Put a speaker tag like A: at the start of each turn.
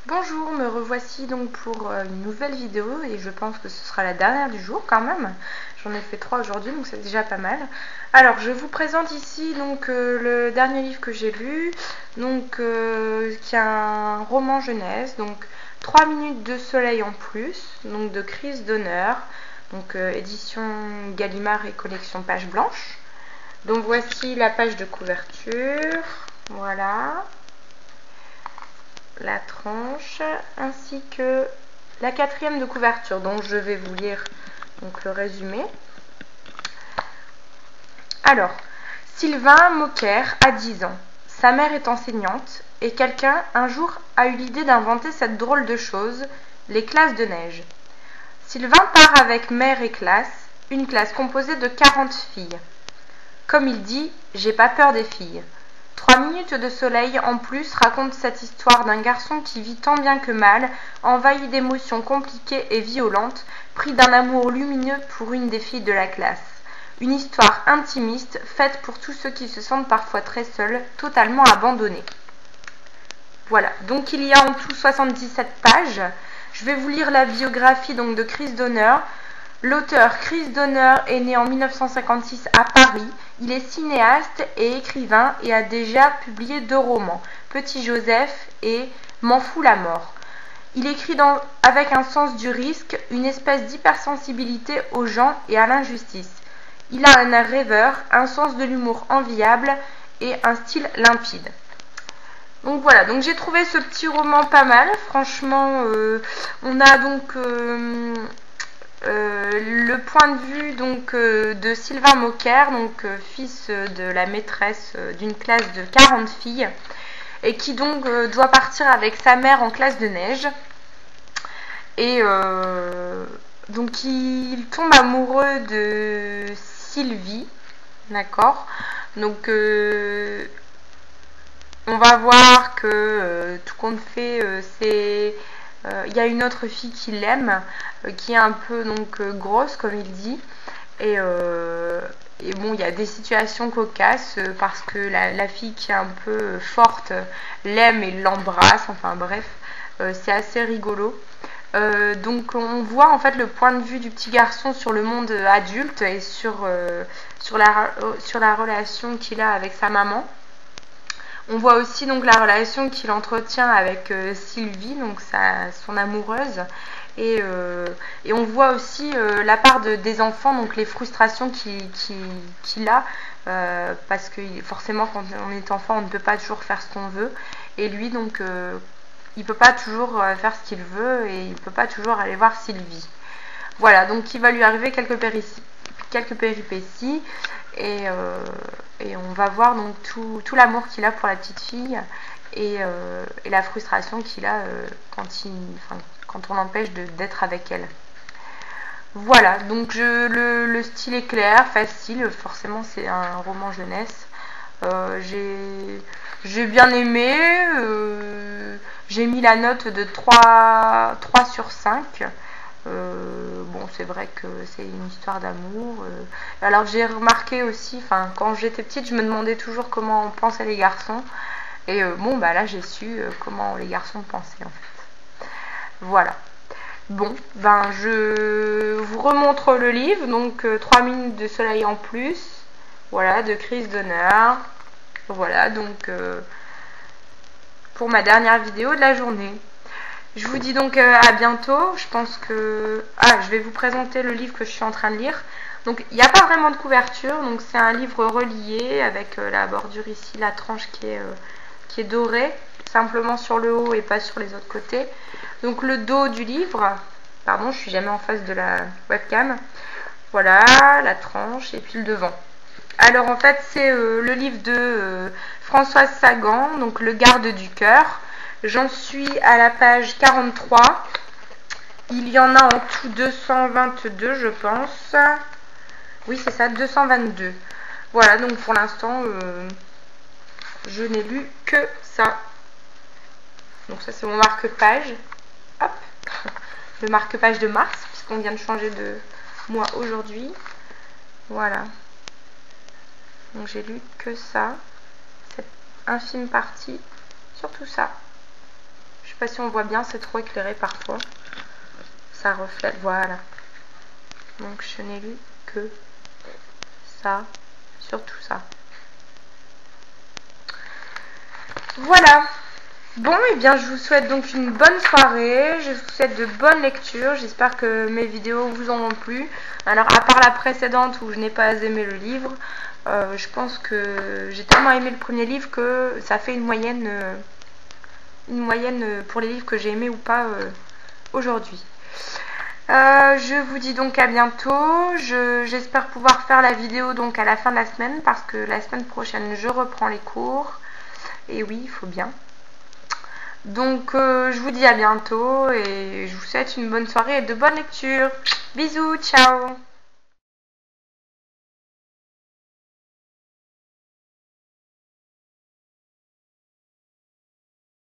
A: Bonjour, me revoici donc pour une nouvelle vidéo et je pense que ce sera la dernière du jour quand même. J'en ai fait 3 aujourd'hui donc c'est déjà pas mal. Alors je vous présente ici donc le dernier livre que j'ai lu, donc qui est un roman jeunesse, donc 3 minutes de soleil en plus, donc de Chris Donner, donc édition Gallimard et collection page blanche. Donc voici la page de couverture, voilà. La tranche ainsi que la 4e de couverture, donc je vais vous lire donc le résumé. Alors, Sylvain Moquer a 10 ans. Sa mère est enseignante et quelqu'un un jour a eu l'idée d'inventer cette drôle de chose, les classes de neige. Sylvain part avec mère et classe, une classe composée de 40 filles. Comme il dit, j'ai pas peur des filles. 3 minutes de soleil en plus raconte cette histoire d'un garçon qui vit tant bien que mal, envahi d'émotions compliquées et violentes, pris d'un amour lumineux pour une des filles de la classe. Une histoire intimiste, faite pour tous ceux qui se sentent parfois très seuls, totalement abandonnés. Voilà, donc il y a en tout 77 pages. Je vais vous lire la biographie donc de Chris Donner. L'auteur Chris Donner est né en 1956 à Paris. Il est cinéaste et écrivain et a déjà publié 2 romans, Petit Joseph et M'en fous la mort. Il écrit avec un sens du risque, une espèce d'hypersensibilité aux gens et à l'injustice. Il a un air rêveur, un sens de l'humour enviable et un style limpide. Donc voilà, donc j'ai trouvé ce petit roman pas mal. Franchement, on a donc le point de vue donc de Sylvain Moquer, donc fils de la maîtresse d'une classe de 40 filles, et qui donc doit partir avec sa mère en classe de neige. Et donc il tombe amoureux de Sylvie, d'accord. Donc on va voir que tout compte fait, c'est il y a une autre fille qui l'aime, qui est un peu donc grosse comme il dit, et bon, il y a des situations cocasses parce que la fille qui est un peu forte l'aime et l'embrasse, enfin bref, c'est assez rigolo. Donc on voit en fait le point de vue du petit garçon sur le monde adulte et sur la relation qu'il a avec sa maman. On voit aussi donc la relation qu'il entretient avec Sylvie, donc son amoureuse, et on voit aussi la part des enfants, donc les frustrations qu'il a, parce que forcément quand on est enfant on ne peut pas toujours faire ce qu'on veut, et lui donc il peut pas toujours faire ce qu'il veut et il peut pas toujours aller voir Sylvie. Voilà, donc il va lui arriver quelques péripéties et on va voir donc tout l'amour qu'il a pour la petite fille et la frustration qu'il a quand on l'empêche d'être avec elle. Voilà, donc le style est clair, facile, forcément c'est un roman jeunesse. J'ai bien aimé, j'ai mis la note de 3 sur 5. Bon, c'est vrai que c'est une histoire d'amour. Alors j'ai remarqué aussi, quand j'étais petite, je me demandais toujours comment pensaient les garçons. Et bon, bah là j'ai su comment les garçons pensaient en fait. Voilà. Bon, ben je vous remontre le livre, donc 3 minutes de soleil en plus. Voilà, de Chris Donner. Voilà, donc pour ma dernière vidéo de la journée. Je vous dis donc à bientôt. Je pense que... Ah, je vais vous présenter le livre que je suis en train de lire. Donc, il n'y a pas vraiment de couverture. Donc, c'est un livre relié avec la bordure ici, la tranche qui est dorée. Simplement sur le haut et pas sur les autres côtés. Donc, le dos du livre. Pardon, je suis jamais en face de la webcam. Voilà, la tranche et puis le devant. Alors, en fait, c'est le livre de Françoise Sagan, donc Le garde du cœur. J'en suis à la page 43. Il y en a en tout 222, je pense. Oui, c'est ça, 222. Voilà, donc pour l'instant, je n'ai lu que ça. Donc ça, c'est mon marque-page. Hop, le marque-page de mars, puisqu'on vient de changer de mois aujourd'hui. Voilà. Donc j'ai lu que ça. Cette infime partie sur tout ça. Je sais pas si on voit bien, c'est trop éclairé parfois. Ça reflète, voilà. Donc je n'ai lu que ça, surtout ça. Voilà. Bon, et bien je vous souhaite donc une bonne soirée, je vous souhaite de bonnes lectures, j'espère que mes vidéos vous en ont plu. Alors à part la précédente où je n'ai pas aimé le livre, je pense que j'ai tellement aimé le premier livre que ça fait une moyenne pour les livres que j'ai aimés ou pas aujourd'hui. Je vous dis donc à bientôt, j'espère pouvoir faire la vidéo donc à la fin de la semaine parce que la semaine prochaine je reprends les cours, et oui, il faut bien. Donc je vous dis à bientôt et je vous souhaite une bonne soirée et de bonnes lectures. Bisous, ciao!